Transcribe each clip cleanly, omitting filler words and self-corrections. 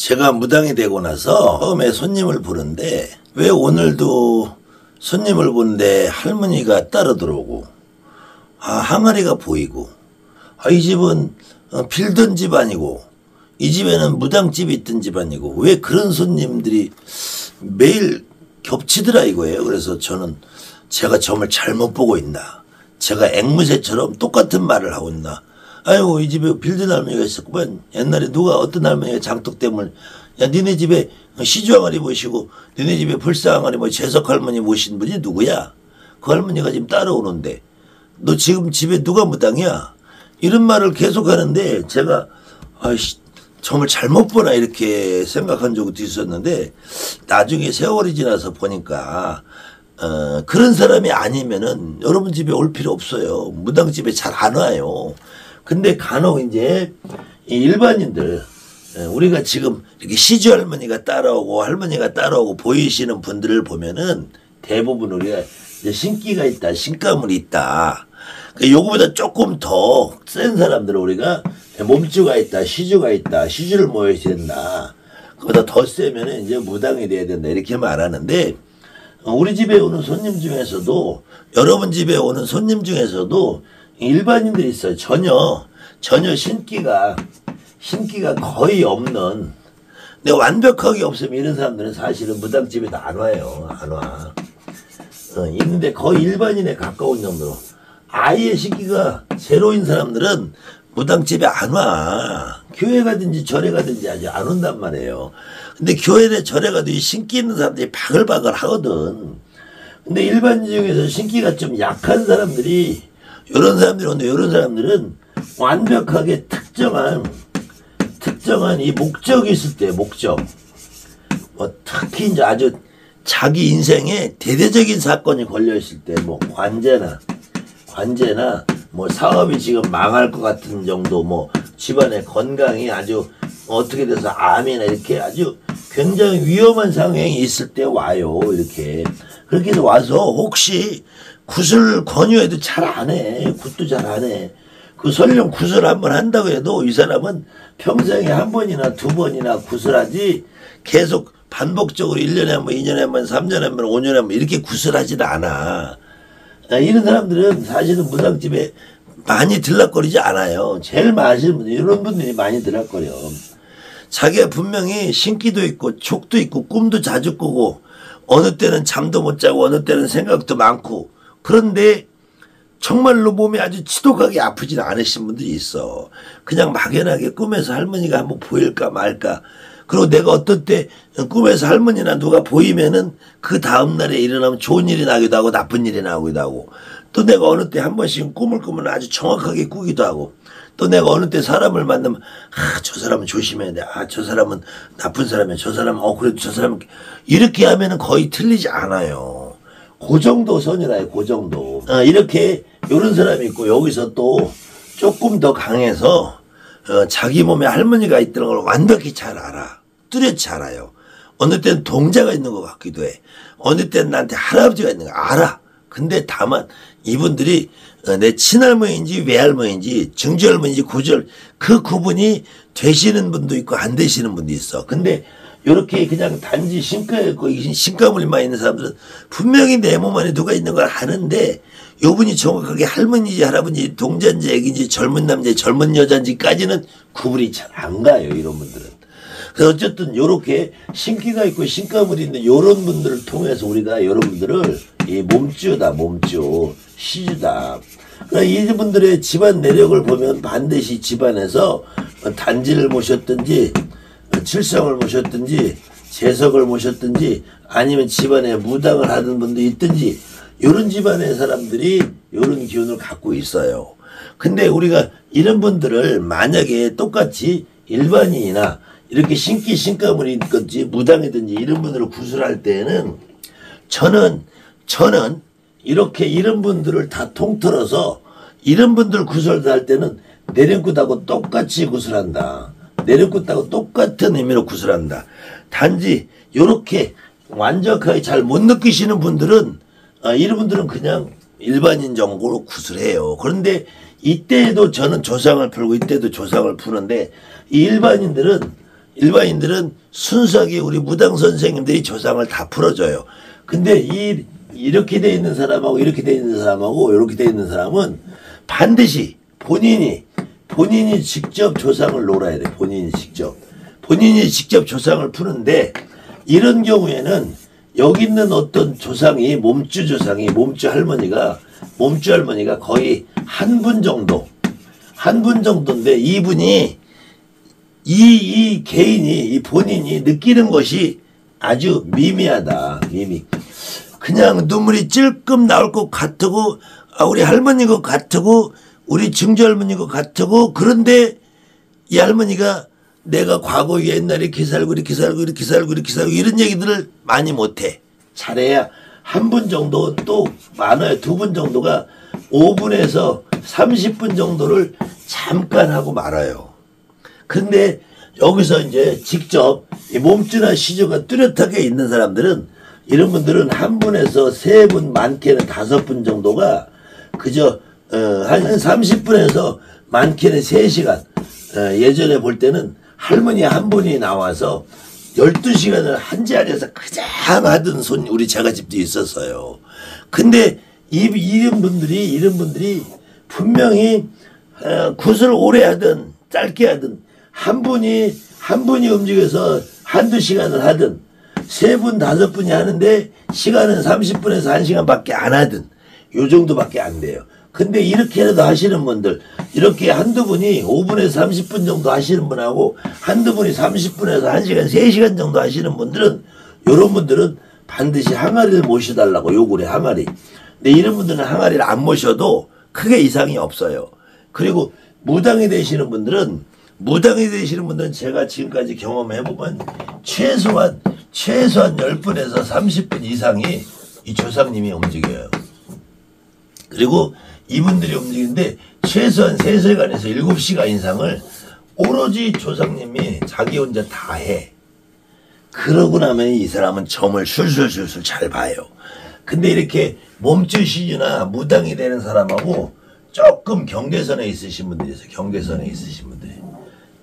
제가 무당이 되고 나서 처음에 손님을 부른데 왜 오늘도 손님을 보는데 할머니가 따라 들어오고 항아리가 보이고 이 집은 빌던 집안이고 이 집에는 무당집이 있던 집안이고 왜 그런 손님들이 매일 겹치더라 이거예요. 그래서 저는 제가 점을 잘못 보고 있나, 제가 앵무새처럼 똑같은 말을 하고 있나. 아이고 이 집에 빌던 할머니가 있었구만. 옛날에 누가 어떤 할머니가 장독대물 야 니네 집에 시주항아리 모시고 니네 집에 불사항아리 뭐 재석할머니 모신 분이 누구야? 그 할머니가 지금 따라오는데 너 지금 집에 누가 무당이야? 이런 말을 계속 하는데 제가 아이씨 정말 잘못 보나 이렇게 생각한 적도 있었는데 나중에 세월이 지나서 보니까 그런 사람이 아니면은 여러분 집에 올 필요 없어요. 무당집에 잘 안 와요. 근데 간혹 이제 일반인들 우리가 지금 이렇게 시주 할머니가 따라오고 할머니가 따라오고 보이시는 분들을 보면은 대부분 우리가 이제 신기가 있다, 신가물이 있다. 요거보다 조금 더 센 사람들은 우리가 몸주가 있다, 시주가 있다, 시주를 모여야 된다. 그보다 더 세면은 이제 무당이 돼야 된다. 이렇게 말하는데 우리 집에 오는 손님 중에서도 여러분 집에 오는 손님 중에서도 일반인들이 있어요. 전혀 신기가 거의 없는. 근데 완벽하게 없으면 이런 사람들은 사실은 무당집에도 안 와요. 안 와. 있는데 거의 일반인에 가까운 정도로 아예 신기가 제로인 사람들은 무당집에 안 와. 교회 가든지 절에 가든지 아주 안 온단 말이에요. 근데 교회에 절에 가도 이 신기 있는 사람들이 바글바글 하거든. 근데 일반인 중에서 신기가 좀 약한 사람들이 이런 사람들이 오는데 이런 사람들은 완벽하게 특정한 이 목적이 있을 때 목적. 특히 이제 아주 자기 인생에 대대적인 사건이 걸려 있을 때 뭐 관제나 뭐 사업이 지금 망할 것 같은 정도 뭐 집안의 건강이 아주 어떻게 돼서 암이나 이렇게 아주 굉장히 위험한 상황이 있을 때 와요. 이렇게 그렇게 해서 와서 혹시 굿을 권유해도 잘 안 해. 굿도 잘 안 해. 그 설령 굿을 한번 한다고 해도 이 사람은 평생에 한 번이나 두 번이나 굿을 하지 계속 반복적으로 1년에 한 번, 2년에 한 번, 3년에 한 번, 5년에 한 번 이렇게 굿을 하지도 않아. 이런 사람들은 사실은 무당집에 많이 들락거리지 않아요. 제일 많으시는 분들 이런 분들이 많이 들락거려. 자기가 분명히 신기도 있고 촉도 있고 꿈도 자주 꾸고 어느 때는 잠도 못 자고 어느 때는 생각도 많고 그런데 정말로 몸이 아주 지독하게 아프진 않으신 분들이 있어. 그냥 막연하게 꿈에서 할머니가 한번 보일까 말까. 그리고 내가 어떤 때 꿈에서 할머니나 누가 보이면은 그 다음날에 일어나면 좋은 일이 나기도 하고 나쁜 일이 나오기도 하고 또 내가 어느 때 한 번씩 꿈을 꾸면 아주 정확하게 꾸기도 하고 또 내가 어느 때 사람을 만나면 저 사람은 조심해야 돼. 저 사람은 나쁜 사람이야. 저 사람은 그래도 저 사람은 이렇게 하면은 거의 틀리지 않아요. 그 정도 선이라요. 그 정도. 이렇게 이런 사람이 있고 여기서 또 조금 더 강해서 자기 몸에 할머니가 있다는 걸 완벽히 잘 알아. 뚜렷이 알아요. 어느 때는 동자가 있는 것 같기도 해. 어느 때는 나한테 할아버지가 있는 거 알아. 근데 다만 이분들이 내 친할머니인지 외할머니인지 증조할머니인지 구절 그 구분이 되시는 분도 있고 안 되시는 분도 있어. 근데 요렇게 그냥 단지 신가물만 있는 사람들은 분명히 내 몸 안에 누가 있는 걸 아는데 요분이 정확하게 할머니인지 할아버지 동자인지 애기인지 젊은 남자인지 젊은 여자인지까지는 구분이 잘 안 가요. 이런 분들은. 그래서 어쨌든 요렇게 신기가 있고 신가물이 있는 요런 분들을 통해서 우리가 여러분들을 이 몸주다 시주다. 그러니까 이분들의 집안 내력을 보면 반드시 집안에서 단지를 모셨든지 칠성을 모셨든지 재석을 모셨든지 아니면 집안에 무당을 하는 분도 있든지 이런 집안의 사람들이 이런 기운을 갖고 있어요. 근데 우리가 이런 분들을 만약에 똑같이 일반인이나 이렇게 신가물이 있든지 무당이든지 이런 분들을 구술할 때에는 저는 이렇게 이런 분들을 다 통틀어서 이런 분들 구술을 할 때는 내령굿하고 똑같이 구술한다. 내려꽂다고 똑같은 의미로 구슬한다. 단지 이렇게 완벽하게 잘 못 느끼시는 분들은 이런 분들은 그냥 일반인 정도로 구슬해요. 그런데 이때에도 저는 조상을 풀고 이때도 조상을 푸는데 이 일반인들은 일반인들은 순수하게 우리 무당 선생님들이 조상을 다 풀어줘요. 근데 이렇게 돼 있는 사람하고 이렇게 돼 있는 사람하고 이렇게 돼 있는 사람은 반드시 본인이 직접 조상을 놀아야 돼. 본인이 직접 조상을 푸는데, 이런 경우에는 여기 있는 어떤 조상이 몸주 할머니가 거의 한 분 정도인데, 이분이 이 개인이 이 본인이 느끼는 것이 아주 미미하다. 그냥 눈물이 찔끔 나올 것 같고, 우리 할머니 것 같고, 우리 증조 할머니 것 같고, 그런데 이 할머니가 내가 과거 옛날에 이렇게 살고 이런 얘기들을 많이 못해. 잘해야 한 분 정도, 또 많아요. 두 분 정도가 5분에서 30분 정도를 잠깐 하고 말아요. 근데 여기서 이제 직접 이 몸주나 시주가 뚜렷하게 있는 사람들은, 이런 분들은 한 분에서 3분, 많게는 5분 정도가 그저 한 30분에서 많게는 3시간, 예전에 볼 때는 할머니 한 분이 나와서 12시간을 한 자리에서 그냥 하던 우리 제가집도 있었어요. 근데 이런 분들이 분명히 굿을 오래 하든 짧게 하든 한 분이 움직여서 한두 시간을 하든 3분, 5분이 하는데 시간은 30분에서 1시간밖에 안 하든 요 정도밖에 안 돼요. 근데 이렇게라도 하시는 분들, 이렇게 한두 분이 5분에서 30분 정도 하시는 분하고 한두 분이 30분에서 1시간, 3시간 정도 하시는 분들은, 요런 분들은 반드시 항아리를 모셔달라고 요구를 해, 항아리. 근데 이런 분들은 항아리를 안 모셔도 크게 이상이 없어요. 그리고 무당이 되시는 분들은 제가 지금까지 경험해보면 최소한 10분에서 30분 이상이 이 조상님이 움직여요. 그리고 이분들이 움직이는데 최소한 3시간에서 7시간 이상을 오로지 조상님이 자기 혼자 다 해. 그러고 나면 이 사람은 점을 술술술술 잘 봐요. 근데 이렇게 몸주시주나 무당이 되는 사람하고 조금 경계선에 있으신 분들이 있어요.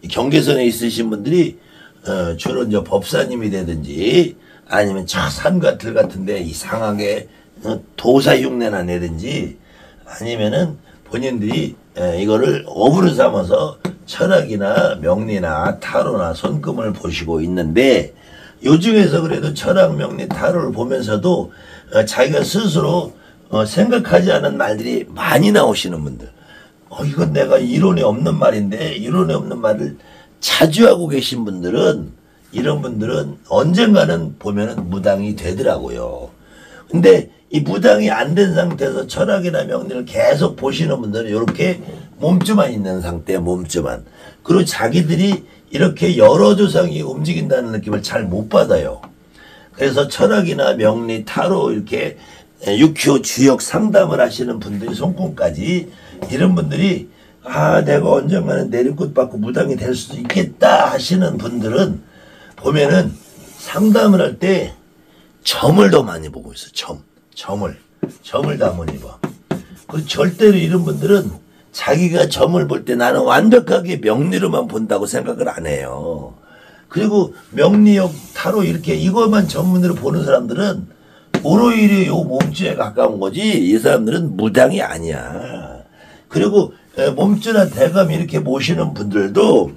이 경계선에 있으신 분들이 주로 이제 법사님이 되든지, 아니면 저 산과 들 같은데 이상하게 도사 흉내나 내든지, 아니면은 본인들이 이거를 업으로 삼아서 철학이나 명리나 타로나 손금을 보시고 있는데, 요 중에서 그래도 철학, 명리, 타로를 보면서도 자기가 스스로 생각하지 않은 말들이 많이 나오시는 분들, 이건 내가 이론에 없는 말인데, 이론에 없는 말을 자주 하고 계신 분들은, 이런 분들은 언젠가는 보면은 무당이 되더라고요. 근데 이 무당이 안 된 상태에서 철학이나 명리를 계속 보시는 분들은 이렇게 몸주만 있는 상태, 몸주만. 그리고 자기들이 이렇게 여러 조상이 움직인다는 느낌을 잘 못 받아요. 그래서 철학이나 명리, 타로 이렇게 6큐 주역 상담을 하시는 분들이, 손금까지, 이런 분들이 내가 언젠가는 내림꽃 받고 무당이 될 수도 있겠다 하시는 분들은 보면은 상담을 할 때 점을 더 많이 보고 있어. 점을 더 많이 봐. 그리고 절대로 이런 분들은 자기가 점을 볼 때 나는 완벽하게 명리로만 본다고 생각을 안 해요. 그리고 명리역, 타로 이렇게 이것만 전문으로 보는 사람들은 오로일이 요 몸주에 가까운 거지, 이 사람들은 무당이 아니야. 그리고 몸주나 대감 이렇게 모시는 분들도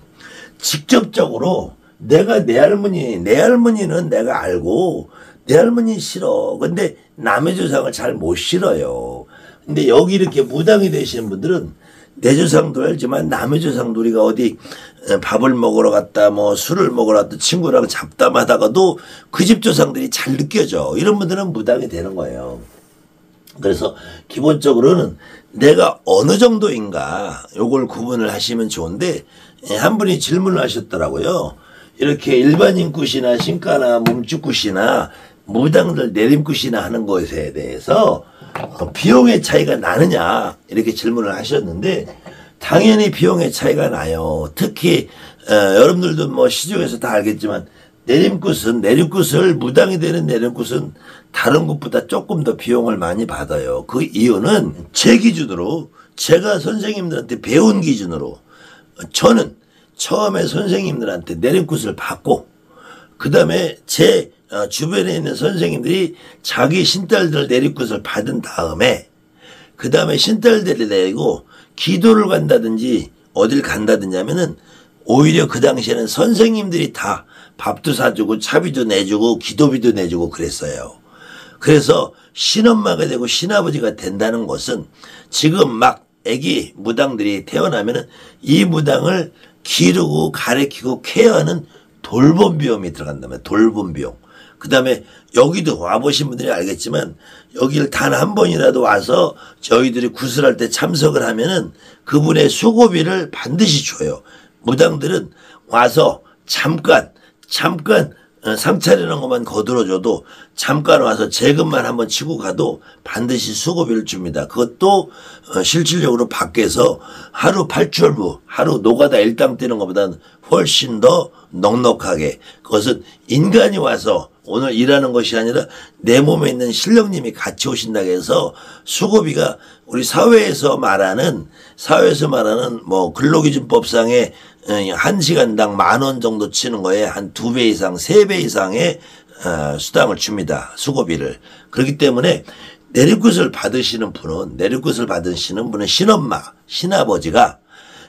직접적으로 내가 내 할머니는 내가 알고 내 할머니 싫어. 근데 남의 조상을 잘 못 싫어요. 근데 여기 이렇게 무당이 되시는 분들은 내 조상도 알지만 남의 조상도, 우리가 어디 밥을 먹으러 갔다 술을 먹으러 갔다 친구랑 잡담하다가도 그 집 조상들이 잘 느껴져. 이런 분들은 무당이 되는 거예요. 그래서 기본적으로는 내가 어느 정도인가 요걸 구분을 하시면 좋은데, 한 분이 질문을 하셨더라고요. 이렇게 일반인 굿이나 신가나 몸주굿이나 무당들 내림굿이나 하는 것에 대해서 비용의 차이가 나느냐, 이렇게 질문을 하셨는데, 당연히 비용의 차이가 나요. 특히 여러분들도 시중에서 다 알겠지만 내림굿을 무당이 되는 내림굿은 다른 곳보다 조금 더 비용을 많이 받아요. 그 이유는 제 기준으로, 제가 선생님들한테 배운 기준으로, 저는 처음에 선생님들한테 내림굿을 받고 그 다음에 제 주변에 있는 선생님들이 자기 신딸들 내림굿을 받은 다음에 그 다음에 신딸들이 내고 기도를 간다든지 어딜 간다든지 하면은 오히려 그 당시에는 선생님들이 다 밥도 사주고 차비도 내주고 기도비도 내주고 그랬어요. 그래서 신엄마가 되고 신아버지가 된다는 것은 지금 막 애기 무당들이 태어나면은 이 무당을 기르고 가르치고 케어하는 돌봄 비용이 들어간다면 돌봄 비용. 그 다음에 여기도 와보신 분들이 알겠지만 여기를 단 한 번이라도 와서 저희들이 구슬할 때 참석을 하면은 그분의 수고비를 반드시 줘요. 무당들은 와서 잠깐 상 차리는 것만 거들어줘도 잠깐 와서 재금만 한번 치고 가도 반드시 수고비를 줍니다. 그것도 실질적으로 밖에서 하루 8철부 하루 노가다 일당 뛰는 것보다는 훨씬 더 넉넉하게 그것은 인간이 와서 오늘 일하는 것이 아니라 내 몸에 있는 신령님이 같이 오신다고 해서 수고비가 우리 사회에서 말하는 뭐 근로기준법상의 1시간당 10,000원 정도 치는 거에 한 2배 이상 3배 이상의 수당을 줍니다. 수고비를. 그렇기 때문에 내림굿을 받으시는 분은 신엄마 신아버지가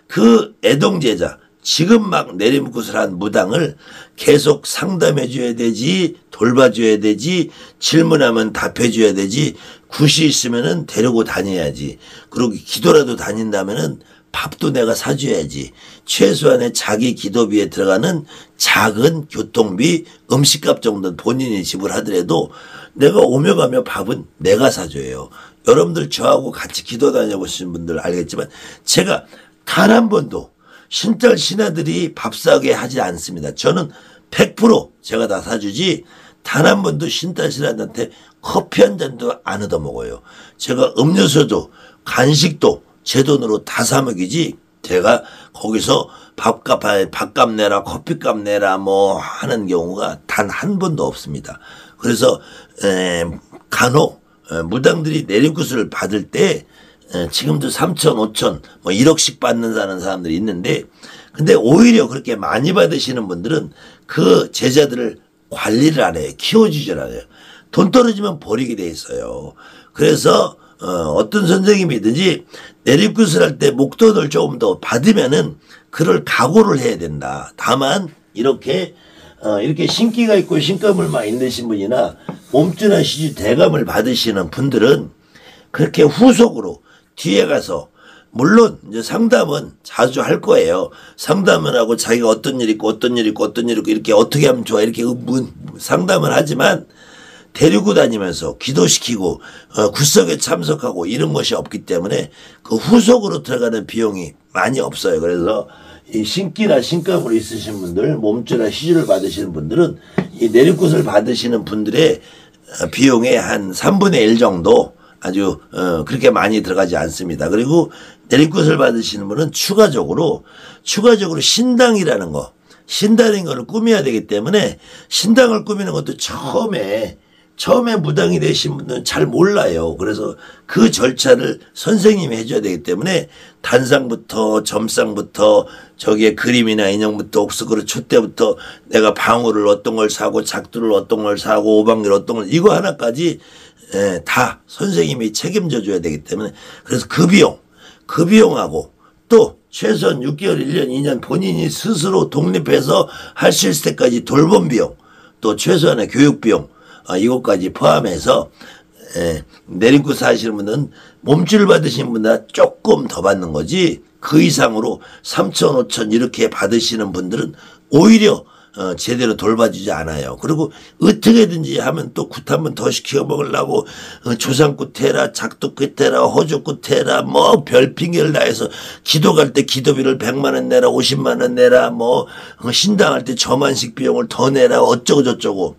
그 애동제자 지금 막 내림굿을 한 무당을 계속 상담해 줘야 되지 돌봐줘야 되지 질문하면 답해 줘야 되지 굿이 있으면은 데리고 다녀야지 그리고 기도라도 다닌다면은 밥도 내가 사줘야지 최소한의 자기 기도비에 들어가는 작은 교통비 음식값 정도는 본인이 지불하더라도 내가 오며 가며 밥은 내가 사줘요. 여러분들 저하고 같이 기도 다녀보신 분들 알겠지만 제가 단 한 번도 신딸 신아들이 밥 사게 하지 않습니다. 저는 100% 제가 다 사주지 단 한 번도 신딸 신아들한테 커피 한 잔도 안 얻어먹어요. 제가 음료수도 간식도 제 돈으로 다 사 먹이지 제가 거기서 밥값 내라 커피값 내라 뭐 하는 경우가 단 한 번도 없습니다. 그래서 간혹 무당들이 내림굿을 받을 때 지금도 3천 5천 뭐 1억씩 받는 사람들이 있는데 근데 오히려 그렇게 많이 받으시는 분들은 그 제자들을 관리를 안 해요. 키워주질 않아요. 돈 떨어지면 버리게 돼 있어요. 그래서 어떤 선생님이든지 내림굿을 할 때 목돈을 조금 더 받으면은 그럴 각오를 해야 된다. 다만 이렇게 신기가 있고 신감을 많이 있으신 분이나 몸주나 시주 대감을 받으시는 분들은 그렇게 후속으로 뒤에 가서 물론 이제 상담은 자주 할 거예요. 상담을 하고 자기가 어떤 일 있고 이렇게 어떻게 하면 좋아 이렇게 상담을 하지만 데리고 다니면서 기도시키고 굿석에 참석하고 이런 것이 없기 때문에 그 후속으로 들어가는 비용이 많이 없어요. 그래서 이 신기나 신감으로 있으신 분들 몸주나 시주를 받으시는 분들은 이 내림굿을 받으시는 분들의 비용의 한 3분의 1 정도 아주 그렇게 많이 들어가지 않습니다. 그리고 내림굿을 받으시는 분은 추가적으로 신당이라는 걸 꾸며야 되기 때문에 신당을 꾸미는 것도 처음에 무당이 되신 분들은 잘 몰라요. 그래서 그 절차를 선생님이 해줘야 되기 때문에 단상부터 점상부터 저기에 그림이나 인형부터 옥수그릇 촛대부터 내가 방울을 어떤 걸 사고 작두를 어떤 걸 사고 오방기를 어떤 걸 이거 하나까지 다 선생님이 책임져 줘야 되기 때문에 그래서 그 비용하고 또 최소한 6개월 1년 2년 본인이 스스로 독립해서 할 수 있을 때까지 돌봄 비용 또 최소한의 교육 비용 이것까지 포함해서 내림굿 사시는 분은 몸주를 받으시는 분보다 조금 더 받는 거지 그 이상으로 3천 5천 이렇게 받으시는 분들은 오히려 제대로 돌봐주지 않아요. 그리고 어떻게든지 하면 또 굿 한 번 더 시켜 먹으려고 조상굿 해라 작두굿 해라 호주굿 해라 뭐 별 핑계를 다 해서 기도 갈 때 기도비를 100만 원 내라 50만 원 내라 뭐 신당할 때 저만식 비용을 더 내라 어쩌고 저쩌고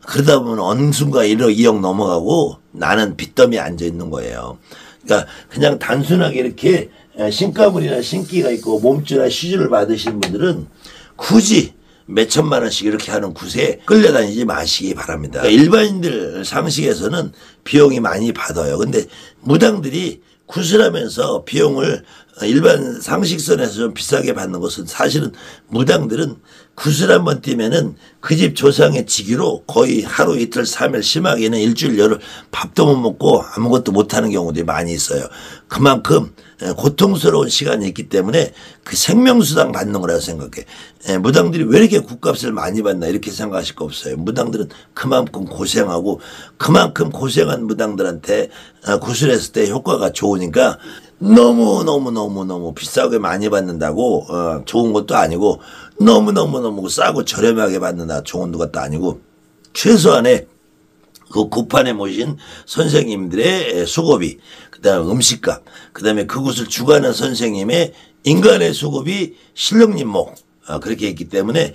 그러다 보면 어느 순간 1억 2억 넘어가고 나는 빚더미에 앉아있는 거예요. 그러니까 그냥 단순하게 이렇게 신가물이나 신기가 있고 몸주나 시주를 받으시는 분들은 굳이 몇 천만 원씩 이렇게 하는 굿에 끌려다니지 마시기 바랍니다. 그러니까 일반인들 상식에서는 비용이 많이 받아요. 근데 무당들이 구슬하면서 비용을 일반 상식선에서 좀 비싸게 받는 것은 사실은 무당들은 구슬 한번 뛰면은 그 집 조상의 직위로 거의 하루 이틀 3일 심하게는 일주일 열흘 밥도 못 먹고 아무것도 못하는 경우들이 많이 있어요. 그만큼 고통스러운 시간이 있기 때문에 그 생명수당 받는 거라고 생각해. 무당들이 왜 이렇게 굿값을 많이 받나 이렇게 생각하실 거 없어요. 무당들은 그만큼 고생하고 그만큼 고생한 무당들한테 구슬했을 때 효과가 좋으니까 너무 비싸게 많이 받는다고 좋은 것도 아니고 너무 싸고 저렴하게 받는다 좋은 것도 아니고 최소한의 그 구판에 모신 선생님들의 수고비, 그다음에 음식값, 그다음에 그곳을 주관하는 선생님의 인간의 수고비, 실력님목 그렇게 있기 때문에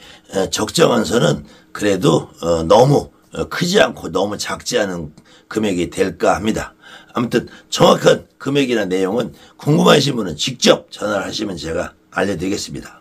적정한 선은 그래도 너무 크지 않고 너무 작지 않은 금액이 될까 합니다. 아무튼 정확한 금액이나 내용은 궁금하신 분은 직접 전화를 하시면 제가 알려드리겠습니다.